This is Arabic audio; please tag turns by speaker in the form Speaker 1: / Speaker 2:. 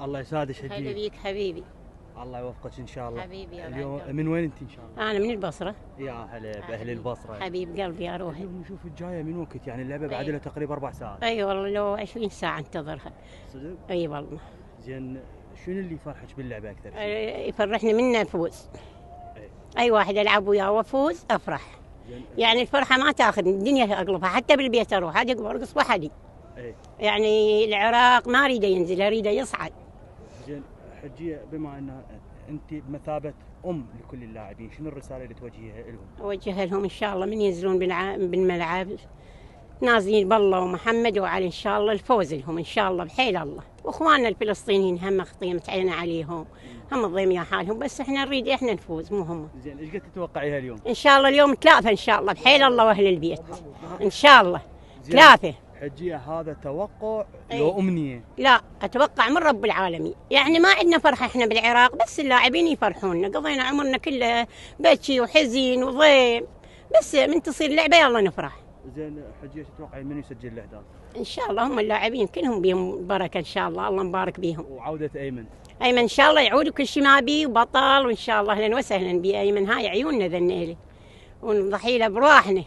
Speaker 1: الله يسعدك
Speaker 2: هلا
Speaker 1: حجية.
Speaker 2: بيك حبيبي.
Speaker 1: الله يوفقك ان شاء الله.
Speaker 2: حبيبي يا
Speaker 1: اليوم
Speaker 2: غالي.
Speaker 1: من وين انت ان شاء الله؟
Speaker 2: انا من البصره.
Speaker 1: يا هلا باهل البصره.
Speaker 2: حبيب قلبي يا روحي.
Speaker 1: اليوم نشوف الجايه من وقت، يعني اللعبه بعد لها تقريبا 4 ساعات.
Speaker 2: اي والله لو 20 ساعه انتظرها.
Speaker 1: صدق؟
Speaker 2: اي والله.
Speaker 1: زين، شنو اللي يفرحك باللعبه اكثر شيء؟
Speaker 2: يفرحني منه الفوز. اي واحد العب وياه وافوز افرح. يعني الفرحه ما تاخذني الدنيا اقلبها، حتى بالبيت اروح اجي ارقص وحدي. يعني العراق ما اريده ينزل، اريده يصعد.
Speaker 1: زين حجيه، بما ان انت بمثابه ام لكل اللاعبين، شنو الرساله اللي توجهيها لهم؟
Speaker 2: اوجهها لهم ان شاء الله من ينزلون بالملعب نازلين بالله ومحمد وعلي ان شاء الله الفوز لهم ان شاء الله بحيل الله. واخواننا الفلسطينيين هم خطيمة عينا عليهم، هم ضيميا حالهم، بس احنا نريد احنا نفوز مو هم.
Speaker 1: زين، ايش قد تتوقعيها اليوم؟
Speaker 2: ان شاء الله اليوم 3 ان شاء الله بحيل الله واهل البيت ان شاء الله 3.
Speaker 1: حجيه هذا توقع لو امنيه؟
Speaker 2: لا، اتوقع من رب العالمين. يعني ما عندنا فرحه احنا بالعراق، بس اللاعبين يفرحونا، قضينا عمرنا كله بكي وحزين وضيم، بس من تصير لعبه يلا نفرح.
Speaker 1: زين حجيه، تتوقعي من يسجل الاهداف؟
Speaker 2: ان شاء الله هم اللاعبين كلهم بيهم بركه ان شاء الله، الله مبارك بيهم.
Speaker 1: وعوده ايمن؟
Speaker 2: ايمن ان شاء الله يعود وكل شيء ما بيه وبطل، وان شاء الله اهلا وسهلا بايمن، هاي عيوننا ذنيلي ونضحي له برواحنا.